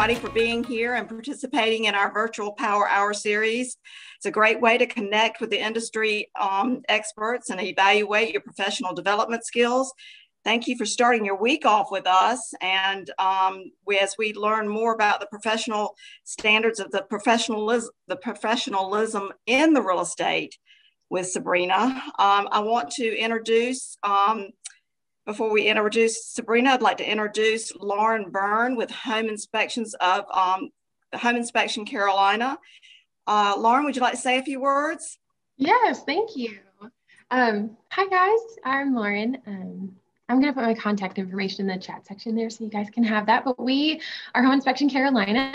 everybody for being here and participating in our virtual Power Hour series. It's a great way to connect with the industry experts and evaluate your professional development skills. Thank you for starting your week off with us. And as we learn more about the professional standards of the professionalism in the real estate with Sabrina, I want to introduce, before we introduce Sabrina, I'd like to introduce Lauren Byrne with Home Inspection Carolina. Lauren, would you like to say a few words? Yes, thank you. Hi guys, I'm Lauren. I'm going to put my contact information in the chat section there so you guys can have that. But we are Home Inspection Carolina,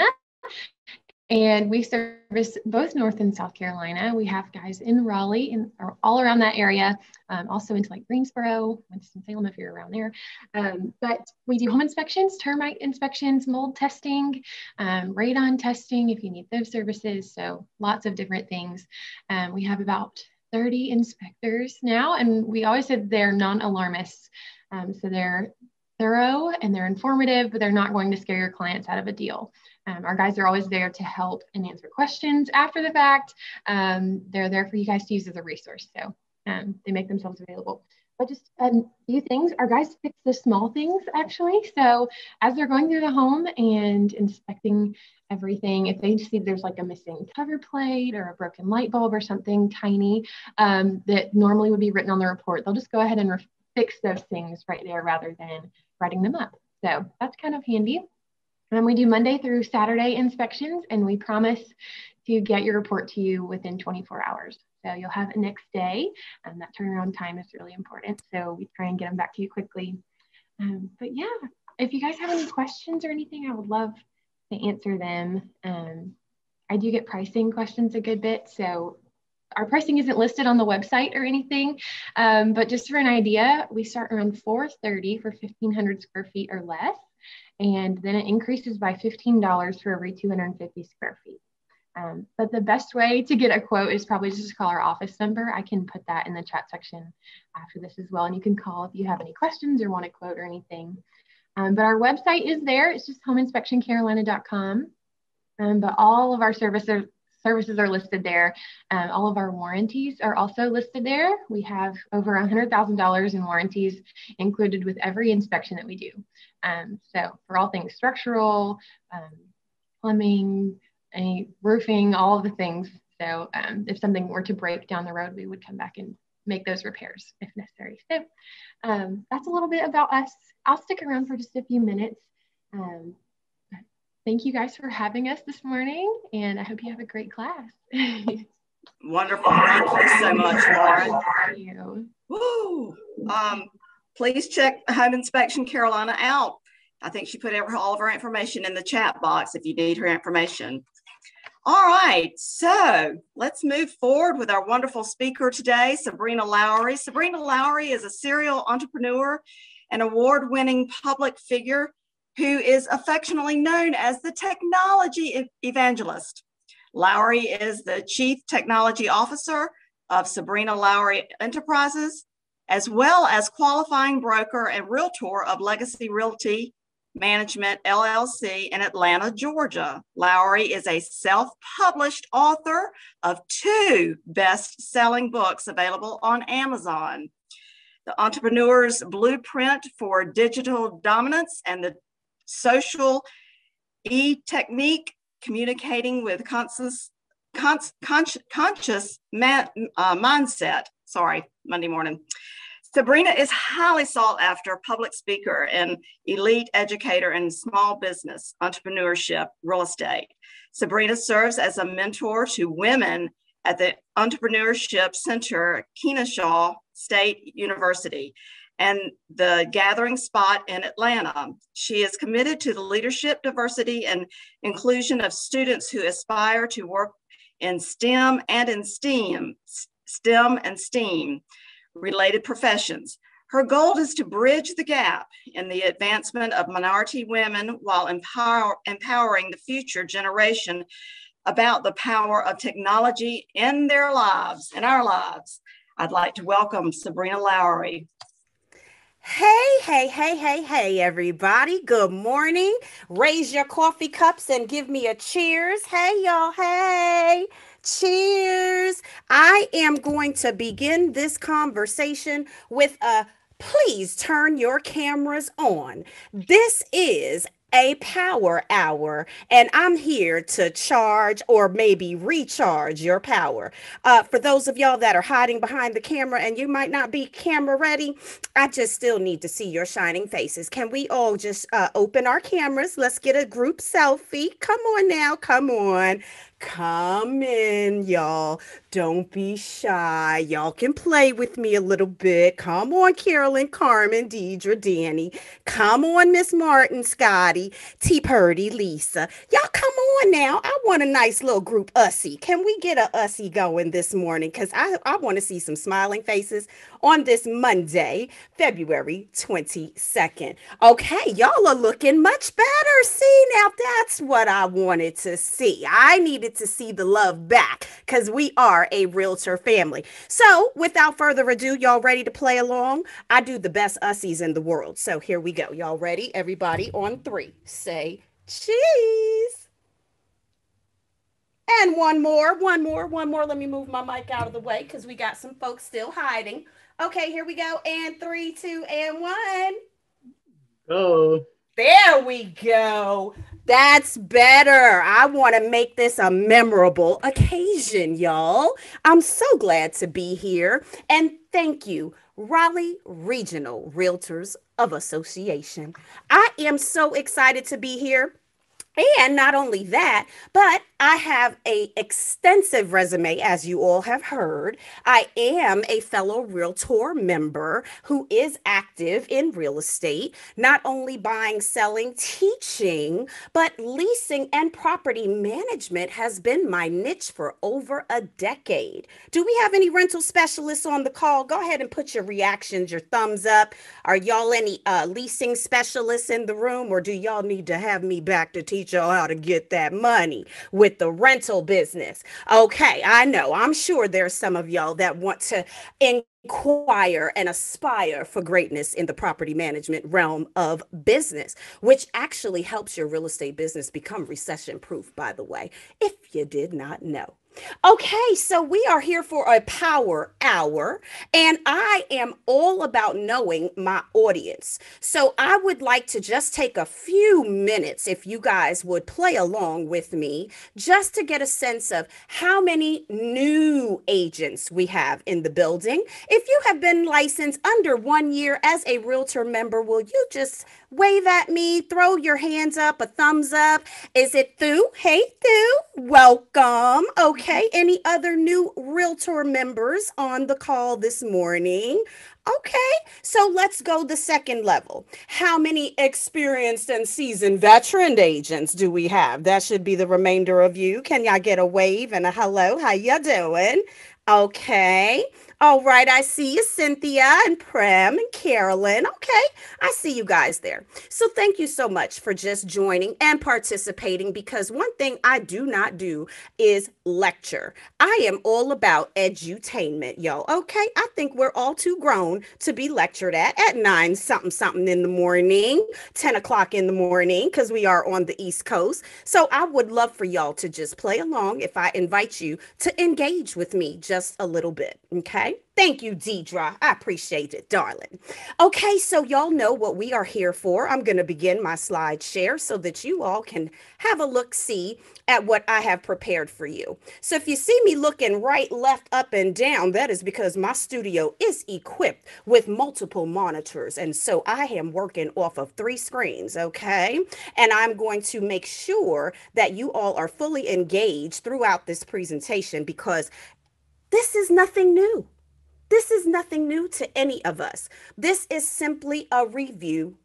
and we service both North and South Carolina. We have guys in Raleigh and all around that area, also into like Greensboro, Winston-Salem if you're around there. But we do home inspections, termite inspections, mold testing, radon testing if you need those services. So lots of different things. We have about 30 inspectors now, and we always said they're non-alarmists. So they're thorough and they're informative, but they're not going to scare your clients out of a deal. Our guys are always there to help and answer questions after the fact. They're there for you guys to use as a resource. So they make themselves available. But just a few things, our guys fix the small things actually. So as they're going through the home and inspecting everything, if they see there's like a missing cover plate or a broken light bulb or something tiny that normally would be written on the report, they'll just go ahead and fix those things right there rather than writing them up. So that's kind of handy. And we do Monday through Saturday inspections, and we promise to get your report to you within 24 hours. So you'll have it next day, and that turnaround time is really important. So we try and get them back to you quickly. But yeah, if you guys have any questions or anything, I would love to answer them. I do get pricing questions a good bit. So our pricing isn't listed on the website or anything, but just for an idea, we start around $430 for 1,500 square feet or less. And then it increases by $15 for every 250 square feet. But the best way to get a quote is probably just to call our office number. I can put that in the chat section after this as well. And you can call if you have any questions or want a quote or anything. But our website is there. It's just homeinspectioncarolina.com. But all of our services are listed there. All of our warranties are also listed there. We have over $100,000 in warranties included with every inspection that we do. So for all things structural, plumbing, any roofing, all of the things. So if something were to break down the road, we would come back and make those repairs if necessary. So that's a little bit about us. I'll stick around for just a few minutes. Thank you guys for having us this morning, and I hope you have a great class. Wonderful. Thank you so much, Lauren. Thank you. Woo. Please check Home Inspection Carolina out. I think she put all of her information in the chat box if you need her information. All right, so let's move forward with our wonderful speaker today, Sabrina Lowery. Sabrina Lowery is a serial entrepreneur and award-winning public figure who is affectionately known as the technology evangelist. Lowery is the Chief Technology Officer of Sabrina Lowery Enterprises, as well as qualifying broker and realtor of Legacy Realty Management, LLC in Atlanta, Georgia. Lowery is a self-published author of 2 best-selling books available on Amazon: The Entrepreneur's Blueprint for Digital Dominance and the Social E-Technique, Communicating with Conscious Mindset. Sorry, Monday morning. Sabrina is highly sought after public speaker and elite educator in small business, entrepreneurship, real estate. Sabrina serves as a mentor to women at the Entrepreneurship Center, Kennesaw State University, and the Gathering Spot in Atlanta. She is committed to the leadership, diversity, and inclusion of students who aspire to work in STEM and STEAM related professions. Her goal is to bridge the gap in the advancement of minority women while empowering the future generation about the power of technology in their lives, in our lives. I'd like to welcome Sabrina Lowery. Hey, everybody. Good morning. Raise your coffee cups and give me a cheers. Hey, y'all. Hey, cheers. I am going to begin this conversation with a please turn your cameras on. This is a power hour, and I'm here to charge or maybe recharge your power. For those of y'all that are hiding behind the camera and you might not be camera ready, I just still need to see your shining faces. Can we all just open our cameras? Let's get a group selfie. Come on now. Come on. Come in, y'all. Don't be shy. Y'all can play with me a little bit. Come on, Carolyn, Carmen, Deidre, Danny. Come on, Miss Martin, Scotty, T. Purdy, Lisa. Y'all come on now. I want a nice little group ussy. Can we get a ussy going this morning? Because I want to see some smiling faces on this Monday, February 22nd. Okay, y'all are looking much better. See, now that's what I wanted to see. I needed to see the love back because we are a realtor family. So without further ado, y'all ready to play along? I do the best ussies in the world. So here we go. Y'all ready? Everybody on three. Say cheese. And one more. Let me move my mic out of the way because we got some folks still hiding. Okay, here we go. And three, two, and one. Oh, There we go. That's better. I want to make this a memorable occasion, y'all. I'm so glad to be here. And thank you, Raleigh Regional Realtors of Association. I am so excited to be here. And not only that, but I have a extensive resume, as you all have heard. I am a fellow realtor member who is active in real estate, not only buying, selling, teaching, but leasing and property management has been my niche for over a decade. Do we have any rental specialists on the call? Go ahead and put your reactions, your thumbs up. Are y'all any leasing specialists in the room, or do y'all need to have me back to teach y'all how to get that money with the rental business? Okay, I know. I'm sure there's some of y'all that want to inquire and aspire for greatness in the property management realm of business, which actually helps your real estate business become recession proof, by the way, if you did not know. Okay, so we are here for a power hour, and I am all about knowing my audience. So I would like to just take a few minutes, if you guys would play along with me, just to get a sense of how many new agents we have in the building. If you have been licensed under 1 year as a realtor member, will you just wave at me, throw your hands up, a thumbs up? Is it Thu? Hey, Thu, welcome. Okay, any other new realtor members on the call this morning? Okay, so let's go the second level. How many experienced and seasoned veteran agents do we have? That should be the remainder of you. Can y'all get a wave and a hello? How you doing? Okay. All right, I see you, Cynthia and Prem and Carolyn. Okay, I see you guys there. So thank you so much for just joining and participating, because one thing I do not do is lecture. I am all about edutainment, yo. Okay, I think we're all too grown to be lectured at 9 something something in the morning, 10 o'clock in the morning, because we are on the East Coast. So I would love for y'all to just play along if I invite you to engage with me just a little bit. Okay. Thank you, Deidre. I appreciate it, darling. Okay, so y'all know what we are here for. I'm going to begin my slide share so that you all can have a look-see at what I have prepared for you. So if you see me looking right, left, up, and down, that is because my studio is equipped with multiple monitors. And so I am working off of 3 screens, okay? And I'm going to make sure that you all are fully engaged throughout this presentation, because this is nothing new. This is nothing new to any of us. This is simply a review,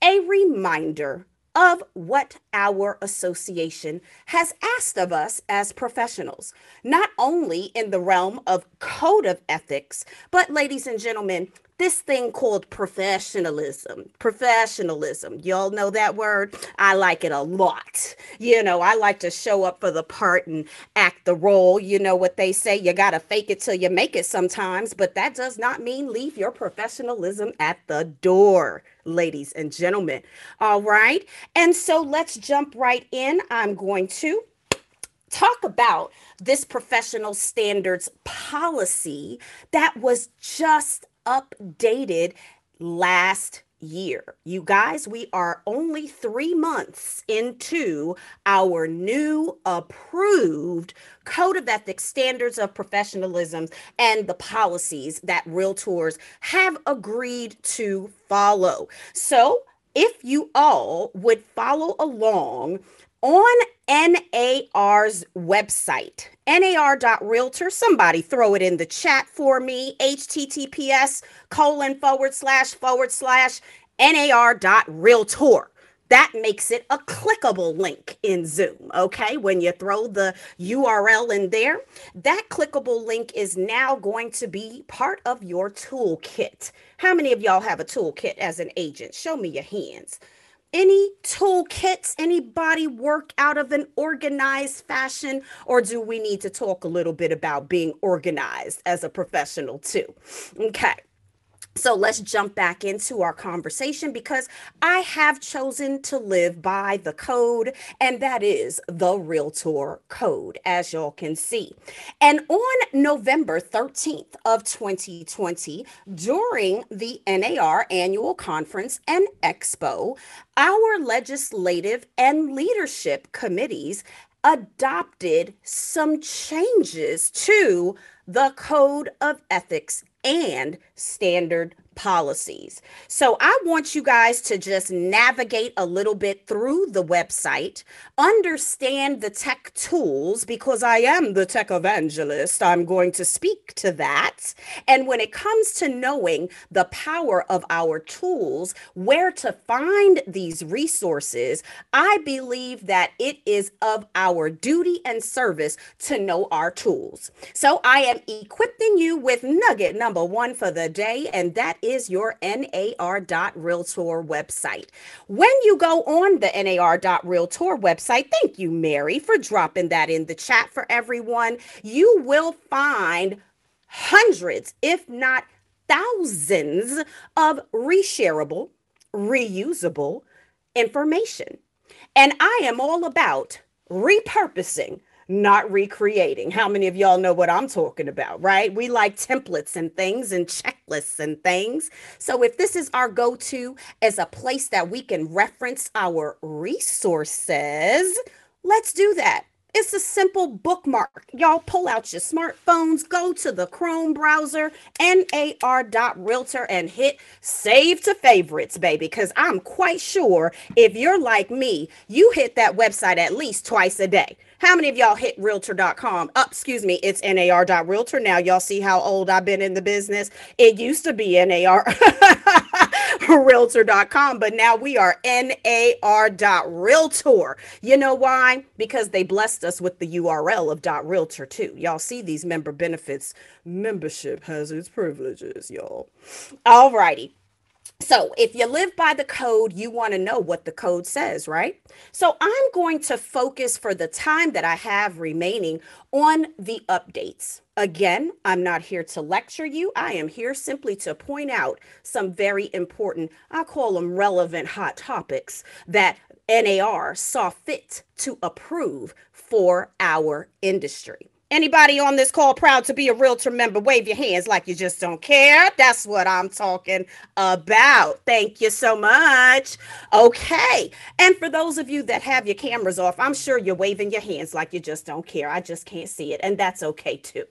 a reminder of what our association has asked of us as professionals, not only in the realm of code of ethics, but ladies and gentlemen, this thing called professionalism. Professionalism. Y'all know that word? I like it a lot. You know, I like to show up for the part and act the role. You know what they say, you got to fake it till you make it sometimes, but that does not mean leave your professionalism at the door, ladies and gentlemen. All right. And so let's jump right in. I'm going to talk about this professional standards policy that was just updated last year. You guys, we are only 3 months into our new approved Code of Ethics, Standards of Professionalism, and the policies that realtors have agreed to follow. So if you all would follow along on NAR's website, nar.realtor, somebody throw it in the chat for me, https://nar.realtor. That makes it a clickable link in Zoom, okay? When you throw the URL in there, that clickable link is now going to be part of your toolkit. How many of y'all have a toolkit as an agent? Show me your hands. Any toolkits? Anybody work out of an organized fashion? Or do we need to talk a little bit about being organized as a professional too? Okay. So let's jump back into our conversation because I have chosen to live by the code, and that is the Realtor Code, as y'all can see. And on November 13th of 2020, during the NAR annual conference and expo, our legislative and leadership committees adopted some changes to the Code of Ethics and standard policies. So I want you guys to just navigate a little bit through the website, understand the tech tools, because I am the tech evangelist. I'm going to speak to that. And when it comes to knowing the power of our tools, where to find these resources, I believe that it is of our duty and service to know our tools. So I am equipping you with nugget number 1 for the day, and that is your nar.realtor website. When you go on the nar.realtor website, thank you, Mary, for dropping that in the chat for everyone. You will find hundreds, if not thousands, of reshareable, reusable information. And I am all about repurposing, not recreating. How many of y'all know what I'm talking about, right? We like templates and things and checklists and things. So if this is our go-to as a place that we can reference our resources, let's do that. It's a simple bookmark. Y'all pull out your smartphones, go to the Chrome browser, nar.realtor, and hit save to favorites, baby, because I'm quite sure if you're like me, you hit that website at least twice a day. How many of y'all hit realtor.com? Excuse me, it's nar.realtor. Now y'all see how old I've been in the business. It used to be nar realtor.com, but now we are nar.realtor. You know why? Because they blessed us with the URL of .realtor too. Y'all see these member benefits. Membership has its privileges, y'all. All righty. So if you live by the code, you want to know what the code says, right? So I'm going to focus for the time that I have remaining on the updates. Again, I'm not here to lecture you. I am here simply to point out some very important, I call them relevant hot topics that NAR saw fit to approve for our industry. Anybody on this call proud to be a realtor member? Wave your hands like you just don't care. That's what I'm talking about. Thank you so much. Okay. And for those of you that have your cameras off, I'm sure you're waving your hands like you just don't care. I just can't see it. And that's okay too.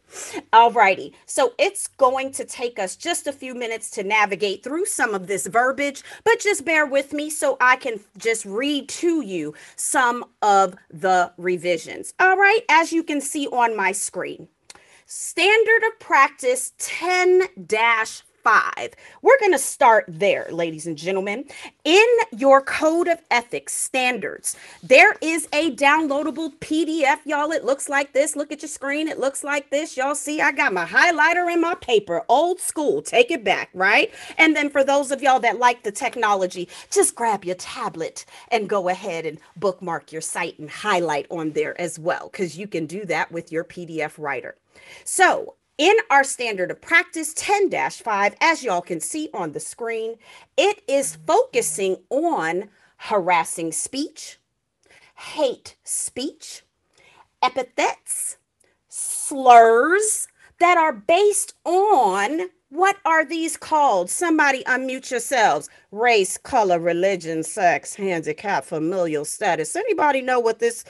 All righty. So it's going to take us just a few minutes to navigate through some of this verbiage, but just bear with me so I can just read to you some of the revisions. All right. As you can see on my screen, Standard of Practice 10-5 We're going to start there, ladies and gentlemen. In your code of ethics standards, there is a downloadable PDF, y'all. It looks like this. Look at your screen. It looks like this. Y'all see, I got my highlighter in my paper. Old school. Take it back, right? And then for those of y'all that like the technology, just grab your tablet and go ahead and bookmark your site and highlight on there as well, because you can do that with your PDF writer. So in our standard of practice 10-5, as y'all can see on the screen, it is focusing on harassing speech, hate speech, epithets, slurs that are based on, what are these called? Somebody unmute yourselves. Race, color, religion, sex, handicap, familial status. Anybody know what does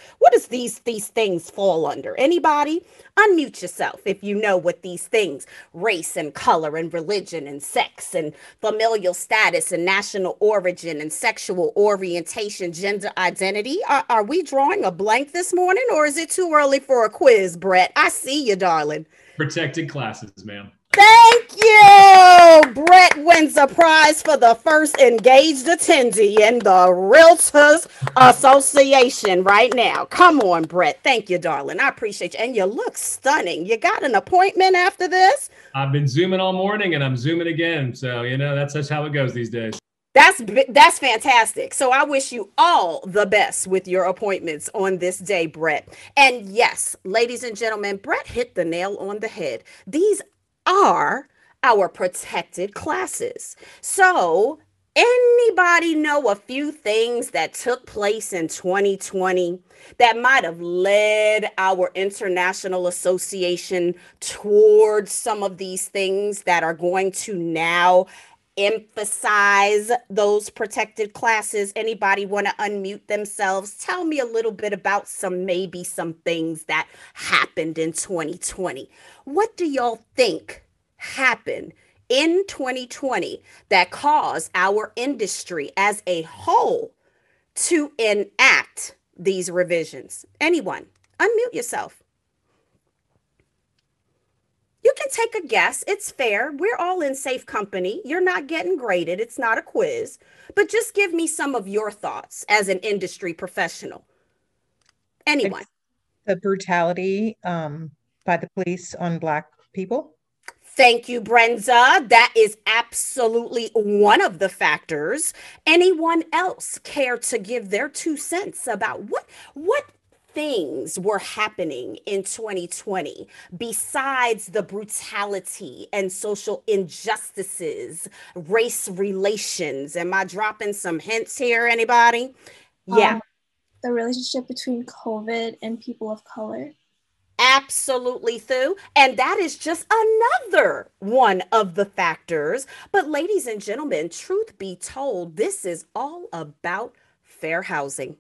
these things fall under? Anybody? Unmute yourself if you know what these things, race and color and religion and sex and familial status and national origin and sexual orientation, gender identity. Are we drawing a blank this morning, or is it too early for a quiz, Brett? I see you, darling. Protected classes, ma'am. Thank you! Brett wins a prize for the first engaged attendee in the Realtors Association right now. Come on, Brett. Thank you, darling. I appreciate you. And you look stunning. You got an appointment after this? I've been Zooming all morning and I'm Zooming again. So, that's how it goes these days. That's fantastic. So I wish you all the best with your appointments on this day, Brett. And yes, ladies and gentlemen, Brett hit the nail on the head. These are our protected classes. So anybody know a few things that took place in 2020 that might have led our international association towards some of these things that are going to now emphasize those protected classes? Anybody want to unmute themselves? Tell me a little bit about some things that happened in 2020. What do y'all think happened in 2020 that caused our industry as a whole to enact these revisions? Anyone? Unmute yourself. You can take a guess. It's fair. We're all in safe company. You're not getting graded. It's not a quiz. But just give me some of your thoughts as an industry professional. Anyone? It's the brutality by the police on Black people. Thank you, Brenza. That is absolutely one of the factors. Anyone else care to give their 2 cents about what things were happening in 2020 besides the brutality and social injustices, race relations? Am I dropping some hints here, anybody? Yeah. The relationship between COVID and people of color. Absolutely, Thu. And that is just another one of the factors. But ladies and gentlemen, truth be told, this is all about fair housing.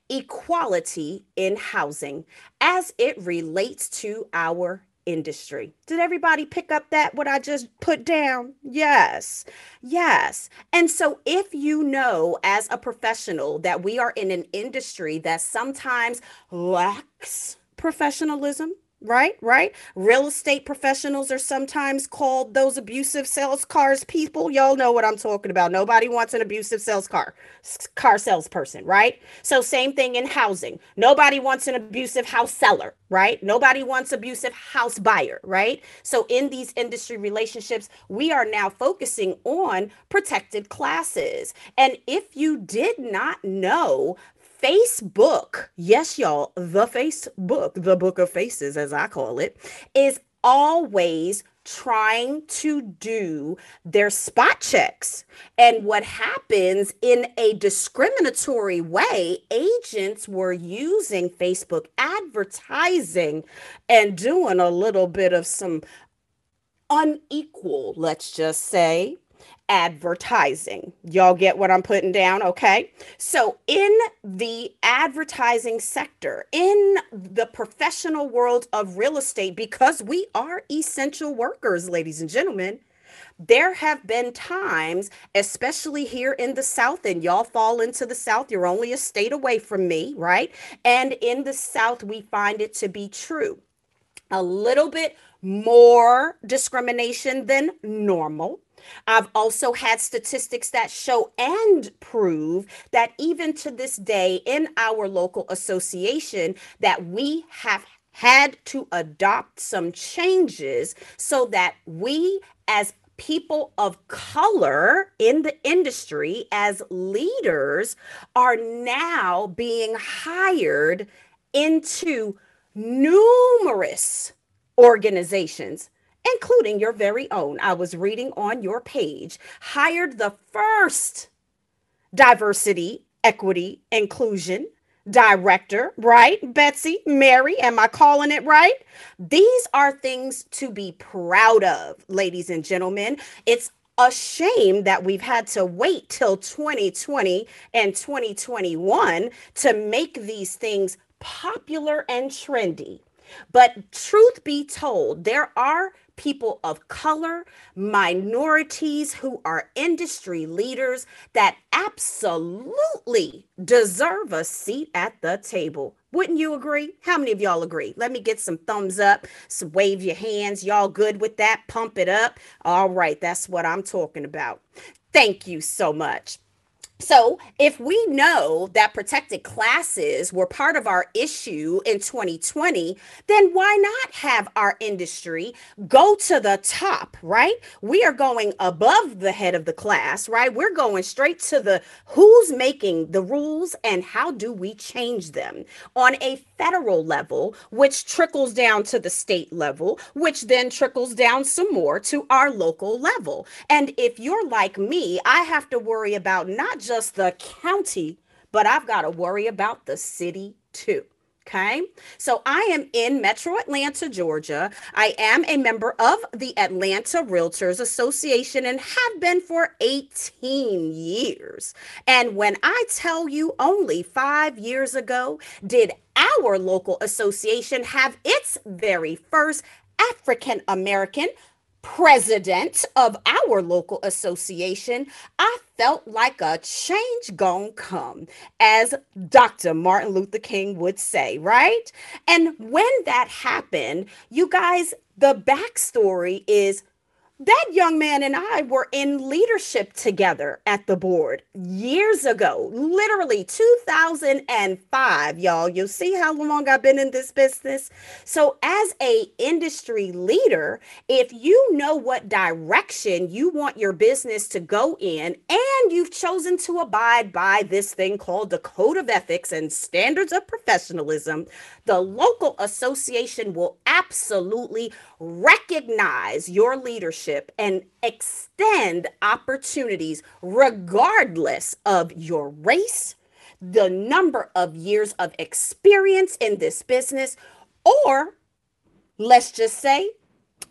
Equality in housing as it relates to our industry. Did everybody pick up what I just put down? Yes. And so if you know as a professional that we are in an industry that sometimes lacks professionalism, right? Real estate professionals are sometimes called those abusive sales cars people. Y'all know what I'm talking about. Nobody wants an abusive car salesperson, right? So same thing in housing. Nobody wants an abusive house seller, right? Nobody wants abusive house buyer, right? So in these industry relationships, we are now focusing on protected classes. And if you did not know, Facebook, yes, y'all, the Facebook, the book of faces, as I call it, is always trying to do their spot checks. And what happens in a discriminatory way, agents were using Facebook advertising and doing a little bit of some unequal, let's just say, advertising. Y'all get what I'm putting down? Okay. So in the advertising sector, in the professional world of real estate, because we are essential workers, ladies and gentlemen, there have been times, especially here in the South, and y'all fall into the South, you're only a state away from me, right? And in the South, we find it to be true a little bit more discrimination than normal. I've also had statistics that show and prove that even to this day in our local association that we have had to adopt some changes so that we as people of color in the industry as leaders are now being hired into numerous organizations, including your very own. I was reading on your page, hired the first diversity, equity, inclusion director, right? Betsy, Mary, am I calling it right? These are things to be proud of, ladies and gentlemen. It's a shame that we've had to wait till 2020 and 2021 to make these things popular and trendy. But truth be told, there are people of color, minorities who are industry leaders that absolutely deserve a seat at the table. Wouldn't you agree? How many of y'all agree? Let me get some thumbs up. So wave your hands. Y'all good with that? Pump it up. All right, that's what I'm talking about. Thank you so much. So if we know that protected classes were part of our issue in 2020, then why not have our industry go to the top, right? We are going above the head of the class, right? We're going straight to the who's making the rules and how do we change them on a federal level, which trickles down to the state level, which then trickles down some more to our local level. And if you're like me, I have to worry about not just the county, but I've got to worry about the city too. Okay, so I am in Metro Atlanta, Georgia. I am a member of the Atlanta Realtors Association and have been for 18 years. And when I tell you only 5 years ago did our local association have its very first African American president of our local association, I felt like a change gon' come, as Dr. Martin Luther King would say, right? And when that happened, you guys, the backstory is that young man and I were in leadership together at the board years ago, literally 2005, y'all. You'll see how long I've been in this business. So as a industry leader, if you know what direction you want your business to go in, and you've chosen to abide by this thing called the Code of Ethics and Standards of Professionalism, the local association will absolutely recognize your leadership and extend opportunities regardless of your race, the number of years of experience in this business, or let's just say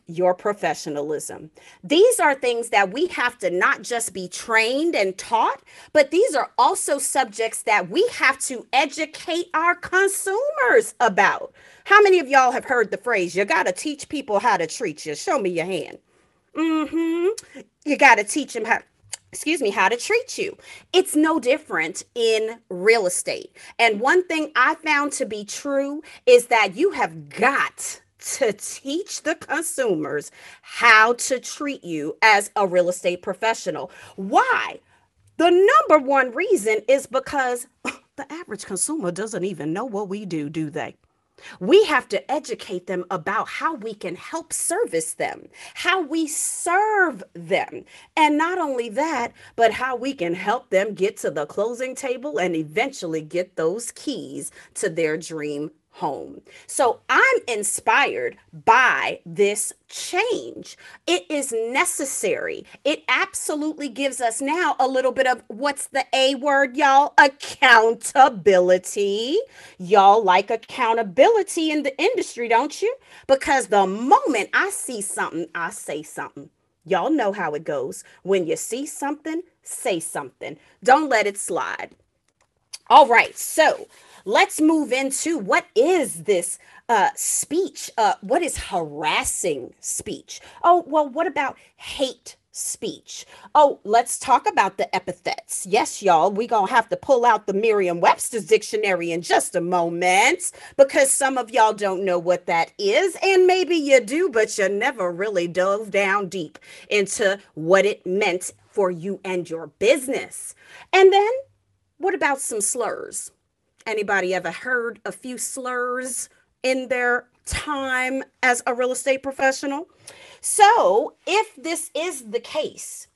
your professionalism. These are things that we have to not just be trained and taught, but these are also subjects that we have to educate our consumers about. How many of y'all have heard the phrase, you got to teach people how to treat you? Show me your hand. You got to teach them how to treat you. It's no different in real estate. And one thing I found to be true is that you have got to teach the consumers how to treat you as a real estate professional. Why? The number one reason is because the average consumer doesn't even know what we do they? We have to educate them about how we can help service them, how we serve them. And not only that, but how we can help them get to the closing table and eventually get those keys to their dream home. So I'm inspired by this change. It is necessary. It absolutely gives us now a little bit of what's the A word, y'all? Accountability. Y'all like accountability in the industry, don't you? Because the moment I see something, I say something. Y'all know how it goes. When you see something, say something. Don't let it slide. All right, so let's move into what is this speech? What is harassing speech? Oh, well, what about hate speech. Oh, let's talk about the epithets. Yes, y'all, we're going to have to pull out the Merriam-Webster's dictionary in just a moment because some of y'all don't know what that is. And maybe you do, but you never really dove down deep into what it meant for you and your business. And then what about some slurs? Anybody ever heard a few slurs in their time as a real estate professional? So if this is the case,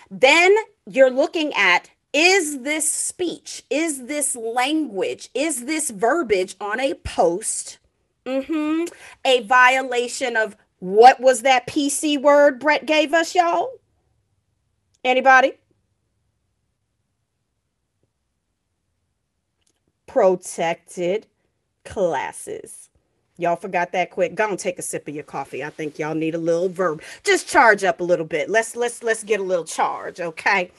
then you're looking at, is this speech, is this language, is this verbiage on a post a violation of what was that PC word Brett gave us, y'all? Anybody? Protected classes. Y'all forgot that quick. Go and take a sip of your coffee. I think y'all need a little verb. Just charge up a little bit. Let's get a little charge, okay?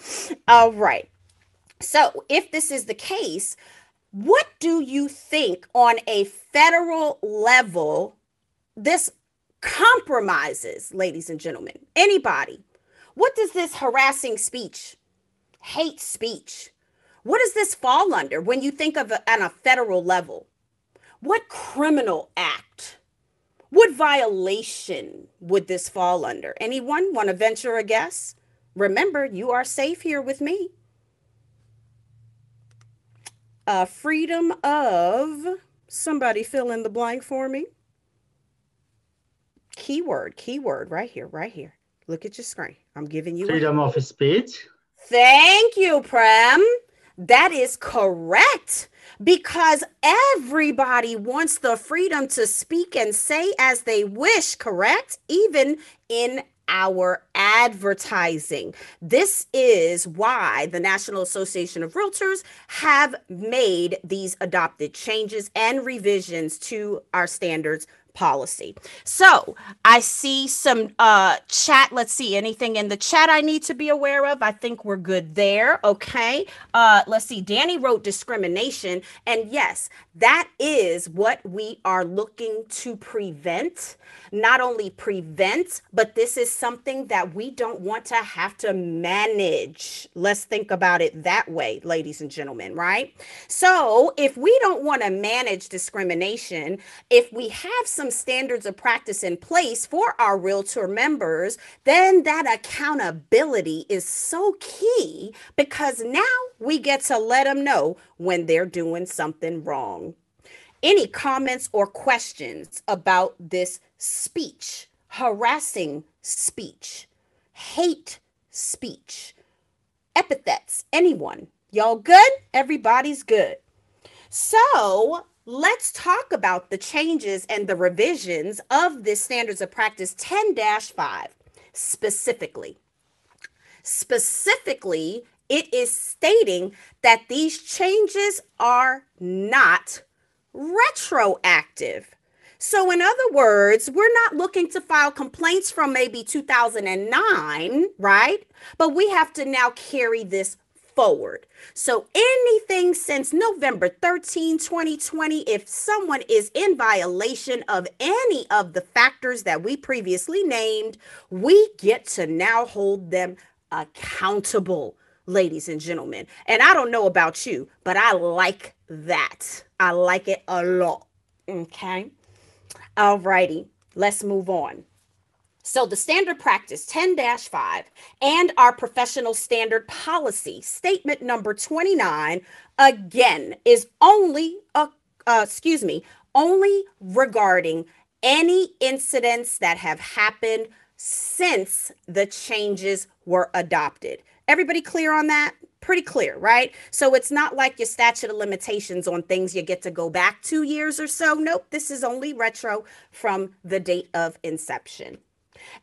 All right. So if this is the case, what do you think on a federal level this compromises, ladies and gentlemen? Anybody? What does this harassing speech, hate speech, what does this fall under when you think of it on a federal level? What criminal act, what violation would this fall under? Anyone want to venture a guess? Remember, you are safe here with me. Freedom of, somebody fill in the blank for me. Keyword, right here. Look at your screen. I'm giving you freedom of speech. Thank you, Prem. That is correct. Because everybody wants the freedom to speak and say as they wish, correct? Even in our advertising. This is why the National Association of Realtors have made these adopted changes and revisions to our standards policy. So I see some chat. Let's see, anything in the chat I need to be aware of? I think we're good there. Okay. Let's see. Danny wrote discrimination. And yes, that is what we are looking to prevent. Not only prevent, but this is something that we don't want to have to manage. Let's think about it that way, ladies and gentlemen, right? So if we don't want to manage discrimination, if we have some standards of practice in place for our realtor members, then that accountability is so key because now we get to let them know when they're doing something wrong. Any comments or questions about this speech, harassing speech, hate speech, epithets, anyone? Y'all good? Everybody's good. So let's talk about the changes and the revisions of this Standards of Practice 10-5 specifically. Specifically, it is stating that these changes are not retroactive. So in other words, we're not looking to file complaints from maybe 2009, right? But we have to now carry this forward. So anything since November 13, 2020, if someone is in violation of any of the factors that we previously named, we get to now hold them accountable, ladies and gentlemen. And I don't know about you, but I like that. I like it a lot. Okay. All righty. Let's move on. So the standard practice 10-5 and our professional standard policy statement number 29 again is only only regarding any incidents that have happened since the changes were adopted. Everybody clear on that? Pretty clear, right? So it's not like your statute of limitations on things you get to go back 2 years or so. Nope, this is only retro from the date of inception.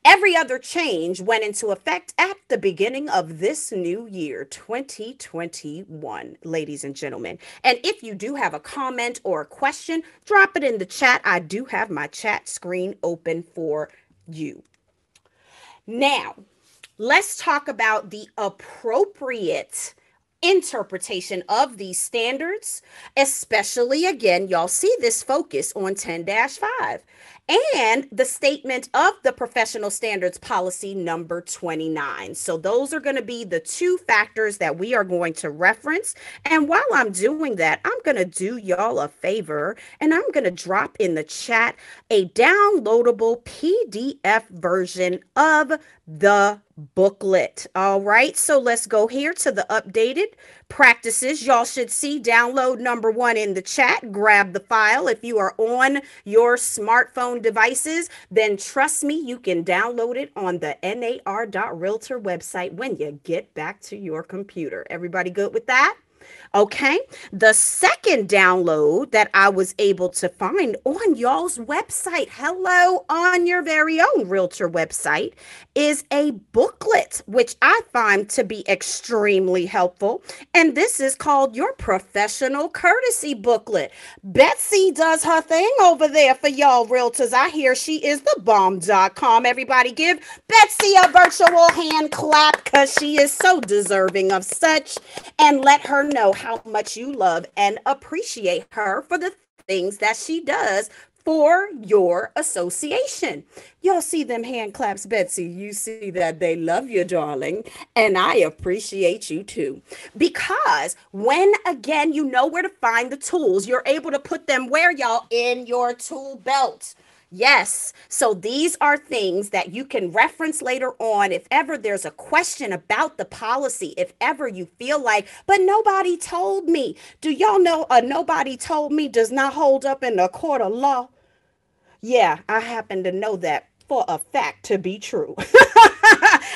Every other change went into effect at the beginning of this new year, 2021, ladies and gentlemen. And if you do have a comment or a question, drop it in the chat. I do have my chat screen open for you. Now, let's talk about the appropriate interpretation of these standards, especially again, y'all see this focus on 10-5. and the statement of the professional standards policy number 29. So those are going to be the two factors that we are going to reference. And while I'm doing that, I'm going to do y'all a favor and I'm going to drop in the chat a downloadable PDF version of the booklet. All right, so let's go here to the updated practices. Y'all should see download number 1 in the chat. Grab the file. If you are on your smartphone devices, then trust me, you can download it on the nar.realtor website when you get back to your computer. Everybody good with that? Okay, the second download that I was able to find on y'all's website, hello, on your very own Realtor website, is a booklet, which I find to be extremely helpful. And this is called your Professional Courtesy Booklet. Betsy does her thing over there for y'all Realtors. I hear she is the bomb.com. Everybody give Betsy a virtual hand clap because she is so deserving of such. And let her know how much you love and appreciate her for the things that she does for your association. Y'all see them hand claps, Betsy. You see that they love you, darling. And I appreciate you too. Because when, again, you know where to find the tools, you're able to put them where, y'all? In your tool belt. Yes. So these are things that you can reference later on if ever there's a question about the policy, if ever you feel like, but nobody told me. Do y'all know nobody told me does not hold up in the court of law? Yeah, I happen to know that for a fact to be true.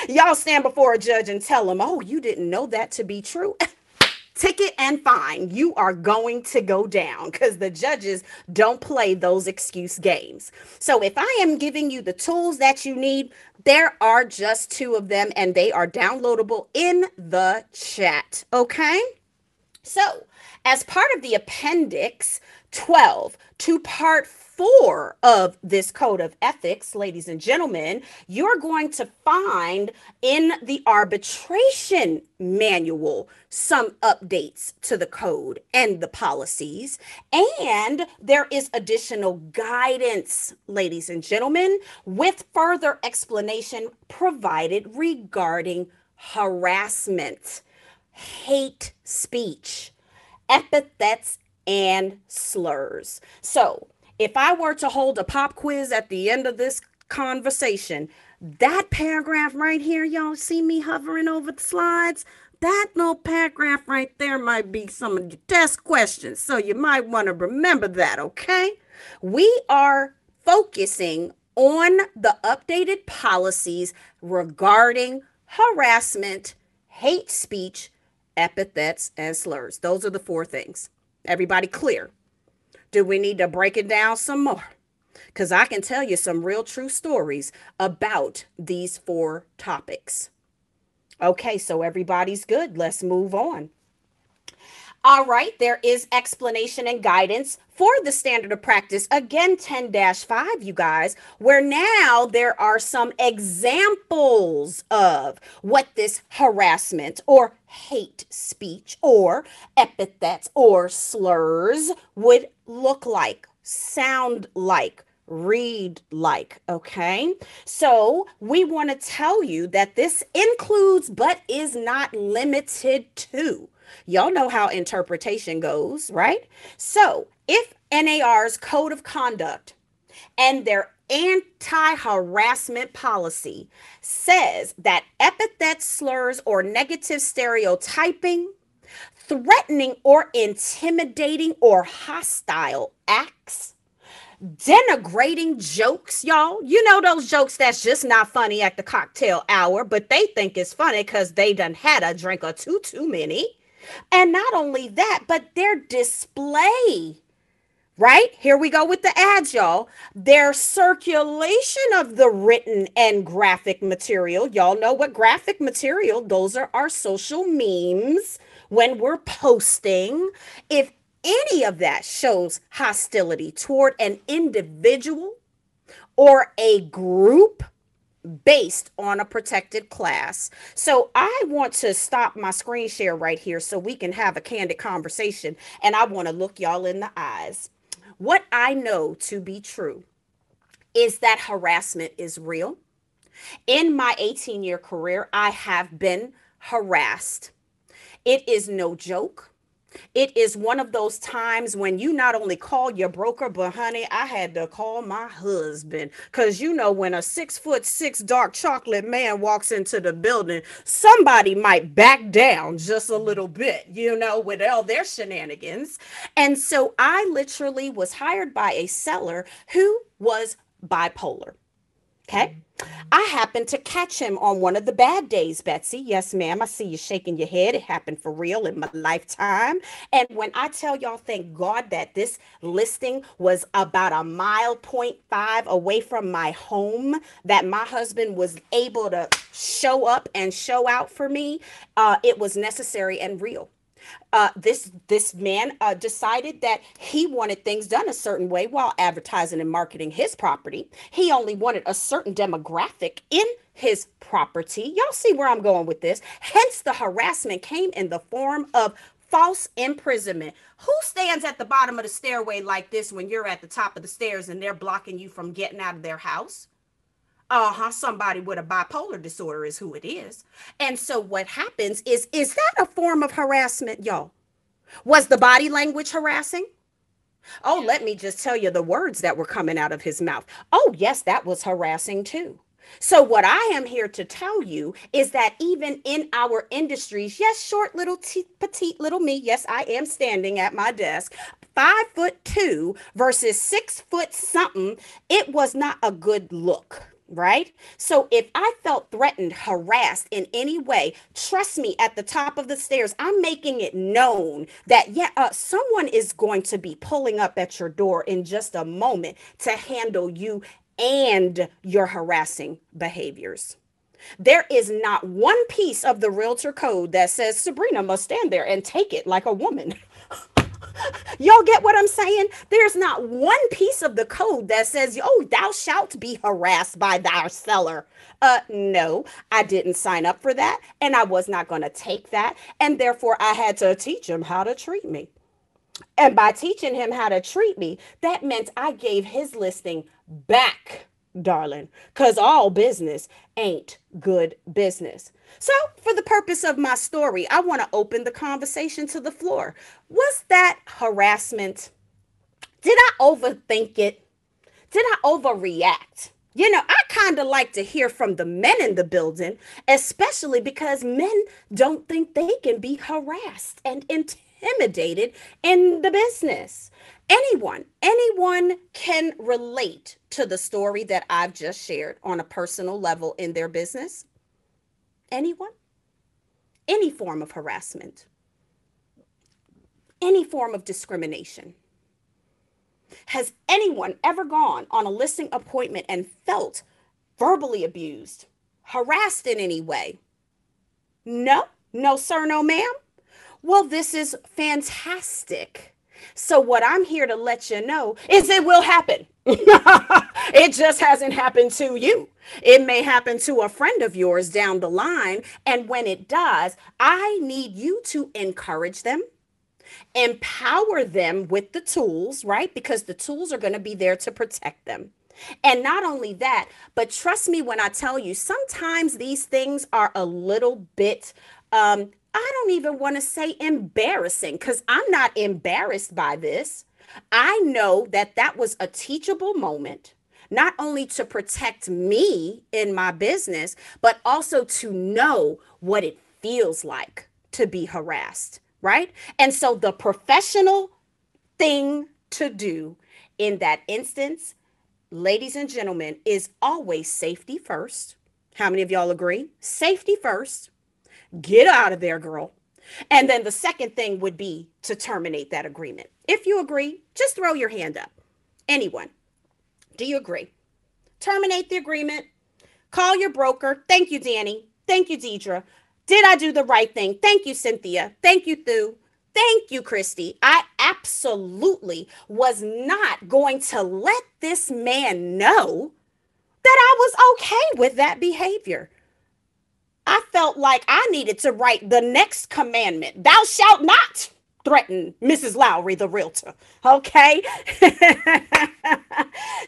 Y'all stand before a judge and tell them, oh, you didn't know that to be true. Ticket and fine. You are going to go down because the judges don't play those excuse games. So if I am giving you the tools that you need, there are just 2 of them and they are downloadable in the chat. Okay. So as part of the appendix 12 to part 4 of this code of ethics, ladies and gentlemen, you're going to find in the arbitration manual some updates to the code and the policies. And there is additional guidance, ladies and gentlemen, with further explanation provided regarding harassment, hate speech, epithets, and slurs. So if I were to hold a pop quiz at the end of this conversation, that paragraph right here, y'all see me hovering over the slides? That little paragraph right there might be some of your test questions. So you might want to remember that, okay? We are focusing on the updated policies regarding harassment, hate speech, epithets, and slurs. Those are the 4 things. Everybody clear? Do we need to break it down some more? Because I can tell you some real true stories about these 4 topics. Okay, so everybody's good. Let's move on. All right, there is explanation and guidance for the standard of practice, again, 10-5, you guys, where now there are some examples of what this harassment or hate speech or epithets or slurs would look like, sound like, read like. Okay, so we want to tell you that this includes but is not limited to. Y'all know how interpretation goes, right? So if NAR's code of conduct and their anti-harassment policy says that epithets, slurs, or negative stereotyping, threatening or intimidating or hostile acts, denigrating jokes, y'all, you know those jokes that's just not funny at the cocktail hour, but they think it's funny because they done had a drink or two too many. And not only that, but their display, right? Here we go with the ads, y'all. Their circulation of the written and graphic material. Y'all know what graphic material, those are our social memes when we're posting. If any of that shows hostility toward an individual or a group based on a protected class. So I want to stop my screen share right here so we can have a candid conversation. And I want to look y'all in the eyes. What I know to be true is that harassment is real. In my 18-year career, I have been harassed. It is no joke. It is one of those times when you not only call your broker, but honey, I had to call my husband. Because you know, when a 6'6" dark chocolate man walks into the building, somebody might back down just a little bit, you know, with all their shenanigans. And so I literally was hired by a seller who was bipolar. Okay. I happened to catch him on one of the bad days, Betsy. Yes, ma'am. I see you shaking your head. It happened for real in my lifetime. And when I tell y'all, thank God that this listing was about 1.5 miles away from my home, that my husband was able to show up and show out for me, it was necessary and real. This man decided that he wanted things done a certain way while advertising and marketing his property. He only wanted a certain demographic in his property. Y'all see where I'm going with this? Hence, the harassment came in the form of false imprisonment. Who stands at the bottom of the stairway like this when you're at the top of the stairs and they're blocking you from getting out of their house? Somebody with a bipolar disorder is who it is. And so what happens is that a form of harassment, y'all? Was the body language harassing? Oh, let me just tell you the words that were coming out of his mouth. Oh, yes, that was harassing too. So what I am here to tell you is that even in our industries, yes, short little petite little me, yes, I am standing at my desk, 5'2" versus 6 foot something, it was not a good look. Right? So if I felt threatened, harassed in any way, trust me, at the top of the stairs, I'm making it known that, someone is going to be pulling up at your door in just a moment to handle you and your harassing behaviors. There is not one piece of the realtor code that says Sabrina must stand there and take it like a woman. Y'all get what I'm saying? There's not one piece of the code that says, oh, thou shalt be harassed by thy seller. No, I didn't sign up for that. And I was not going to take that. And therefore, I had to teach him how to treat me. And by teaching him how to treat me, that meant I gave his listing back, darling, because all business ain't good business. So for the purpose of my story, I want to open the conversation to the floor. Was that harassment? Did I overthink it? Did I overreact? You know, I kind of like to hear from the men in the building, especially because men don't think they can be harassed and intimidated in the business. Anyone can relate to the story that I've just shared on a personal level in their business. Anyone? Any form of harassment, any form of discrimination. Has anyone ever gone on a listing appointment and felt verbally abused, harassed in any way? No, sir, no, ma'am. Well, this is fantastic. So what I'm here to let you know is it will happen. It just hasn't happened to you. It may happen to a friend of yours down the line. And when it does, I need you to encourage them, empower them with the tools, right? Because the tools are going to be there to protect them. And not only that, but trust me when I tell you, sometimes these things are a little bit, I don't even want to say embarrassing, because I'm not embarrassed by this. I know that that was a teachable moment, not only to protect me in my business, but also to know what it feels like to be harassed, right? And so the professional thing to do in that instance, ladies and gentlemen, is always safety first. How many of y'all agree? Safety first. Get out of there, girl. And then the second thing would be to terminate that agreement. If you agree, just throw your hand up. Anyone? Do you agree? Terminate the agreement. Call your broker. Thank you, Danny. Thank you, Deidre. Did I do the right thing? Thank you, Cynthia. Thank you, Thu. Thank you, Christy. I absolutely was not going to let this man know that I was okay with that behavior. I felt like I needed to write the next commandment. Thou shalt not threaten Mrs. Lowery, the realtor. Okay.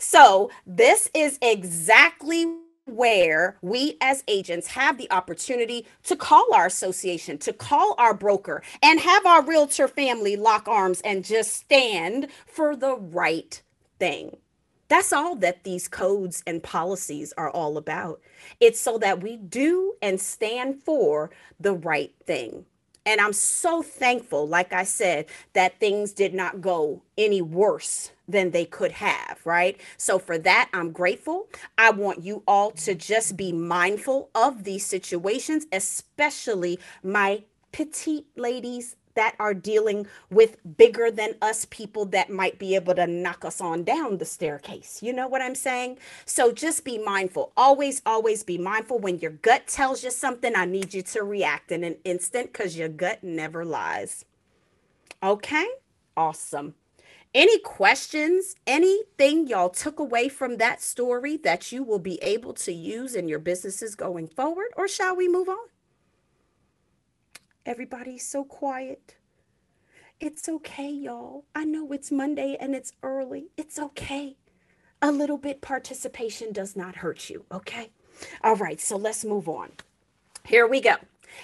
So this is exactly where we as agents have the opportunity to call our association, to call our broker, and have our realtor family lock arms and just stand for the right thing. That's all that these codes and policies are all about. It's so that we do and stand for the right thing. And I'm so thankful, like I said, that things did not go any worse than they could have, right? So for that, I'm grateful. I want you all to just be mindful of these situations, especially my petite ladies that are dealing with bigger than us people that might be able to knock us on down the staircase. You know what I'm saying? So just be mindful. Always, always be mindful. When your gut tells you something, I need you to react in an instant because your gut never lies. Okay? Awesome. Any questions? Anything y'all took away from that story that you will be able to use in your businesses going forward? Or shall we move on? Everybody's so quiet. It's okay, y'all. I know it's Monday and it's early. It's okay. A little bit participation does not hurt you, okay? All right, so let's move on. Here we go.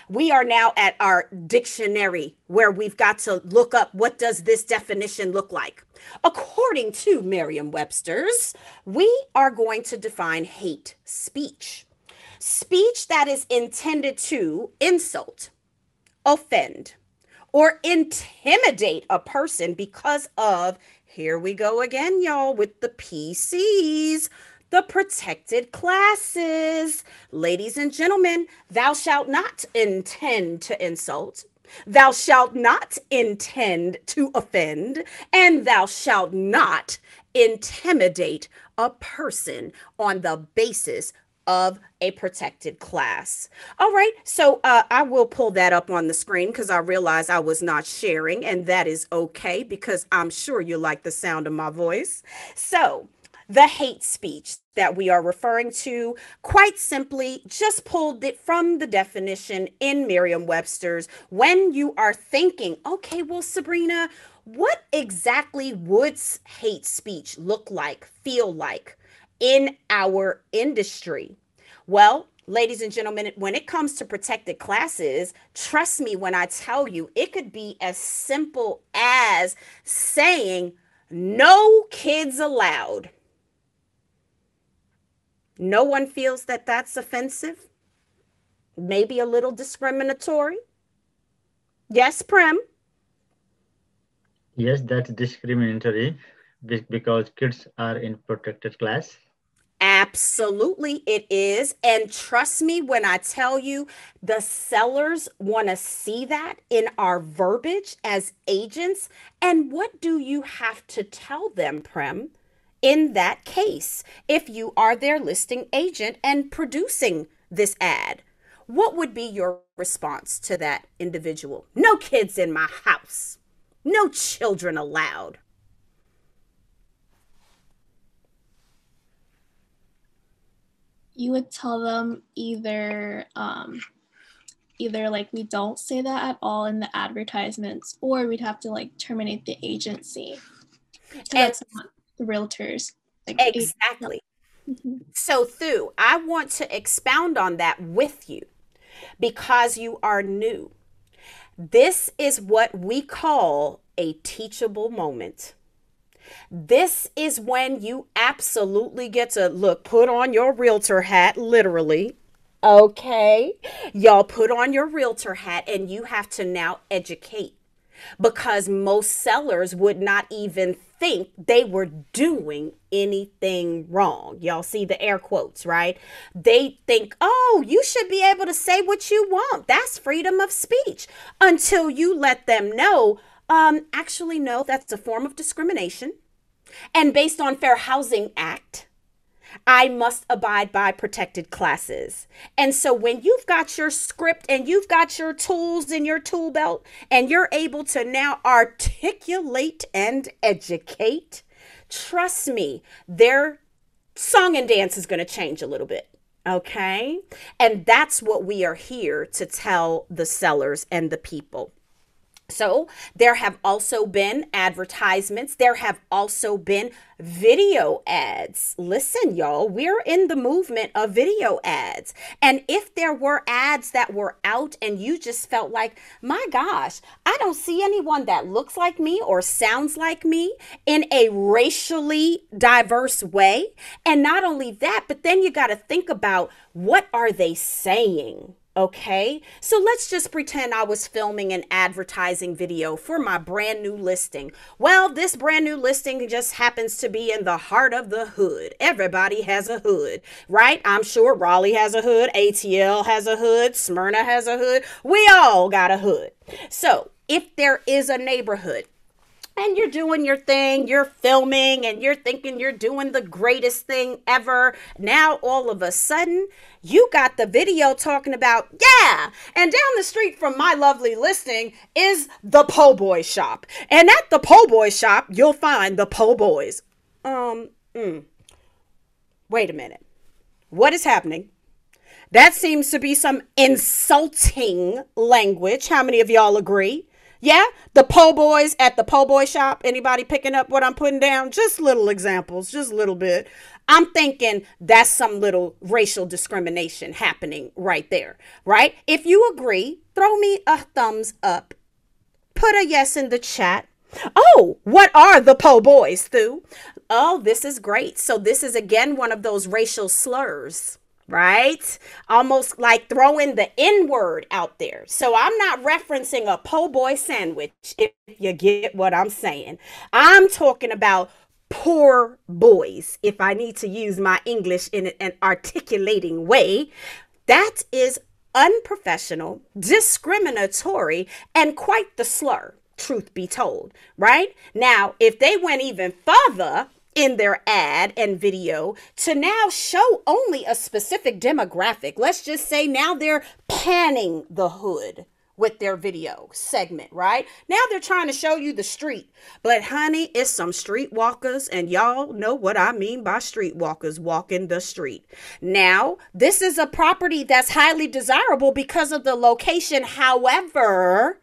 We are now at our dictionary where we've got to look up what does this definition look like. According to Merriam-Webster's, we are going to define hate speech. Speech that is intended to insult, offend, or intimidate a person because of, here we go again, y'all, with the PCs, the protected classes. Ladies and gentlemen, thou shalt not intend to insult, thou shalt not intend to offend, and thou shalt not intimidate a person on the basis of a protected class. All right, so I will pull that up on the screen because I realized I was not sharing, and that is okay because I'm sure you like the sound of my voice. So the hate speech that we are referring to, quite simply, just pulled it from the definition in Merriam-Webster's. When you are thinking, okay, well, Sabrina, what exactly would hate speech look like, feel like in our industry? Well, ladies and gentlemen, when it comes to protected classes, trust me when I tell you, it could be as simple as saying, no kids allowed. No one feels that that's offensive, maybe a little discriminatory. Yes, Prem? Yes, that's discriminatory because kids are in protected class. Absolutely, it is. And trust me when I tell you, the sellers want to see that in our verbiage as agents. And what do you have to tell them, Prem, in that case, if you are their listing agent and producing this ad? What would be your response to that individual? No kids in my house. No children allowed. You would tell them either like we don't say that at all in the advertisements, or we'd have to like terminate the agency. So that's not the realtors. Like, exactly. So Thu, I want to expound on that with you because you are new. This is what we call a teachable moment. This is when you absolutely get to look, put on your realtor hat, literally. Okay. Y'all put on your realtor hat and you have to now educate, because most sellers would not even think they were doing anything wrong. Y'all see the air quotes, right? They think, oh, you should be able to say what you want. That's freedom of speech, until you let them know, actually, no, that's a form of discrimination. And based on Fair Housing Act, I must abide by protected classes. And so when you've got your script and you've got your tools in your tool belt and you're able to now articulate and educate, trust me, their song and dance is going to change a little bit. Okay? And that's what we are here to tell the sellers and the people. So there have also been advertisements. There have also been video ads. Listen, y'all, we're in the movement of video ads. And if there were ads that were out and you just felt like, my gosh, I don't see anyone that looks like me or sounds like me in a racially diverse way. And not only that, but then you got to think about, what are they saying? Okay, so let's just pretend I was filming an advertising video for my brand new listing. Well, this brand new listing just happens to be in the heart of the hood. Everybody has a hood, right? I'm sure Raleigh has a hood, ATL has a hood, Smyrna has a hood. We all got a hood. So if there is a neighborhood and you're doing your thing, you're filming and you're thinking you're doing the greatest thing ever, now all of a sudden you got the video talking about, yeah, and down the street from my lovely listing is the po' boy shop. And at the po' boy shop, you'll find the po' boys. Wait a minute. What is happening? That seems to be some insulting language. How many of y'all agree? Yeah, the po' boys at the po' boy shop. Anybody picking up what I'm putting down? Just little examples, just a little bit. I'm thinking that's some little racial discrimination happening right there, right? If you agree, throw me a thumbs up. Put a yes in the chat. Oh, what are the po' boys, Thu? Oh, this is great. So this is again one of those racial slurs, right? Almost like throwing the N-word out there. So I'm not referencing a po' boy sandwich, if you get what I'm saying. I'm talking about poor boys, if I need to use my English in an articulating way. That is unprofessional, discriminatory, and quite the slur, truth be told, right? Now, if they went even further in their ad and video to now show only a specific demographic, let's just say now they're panning the hood with their video segment, right? Now they're trying to show you the street, but honey, it's some street walkers, and y'all know what I mean by street walkers walking the street. Now, this is a property that's highly desirable because of the location. However,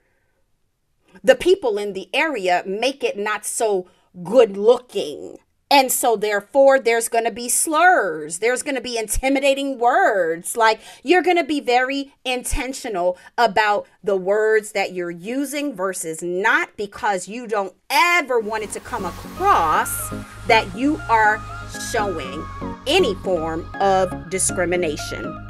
the people in the area make it not so good looking. And so therefore, there's going to be slurs. There's going to be intimidating words. Like, you're going to be very intentional about the words that you're using versus not, because you don't ever want it to come across that you are showing any form of discrimination.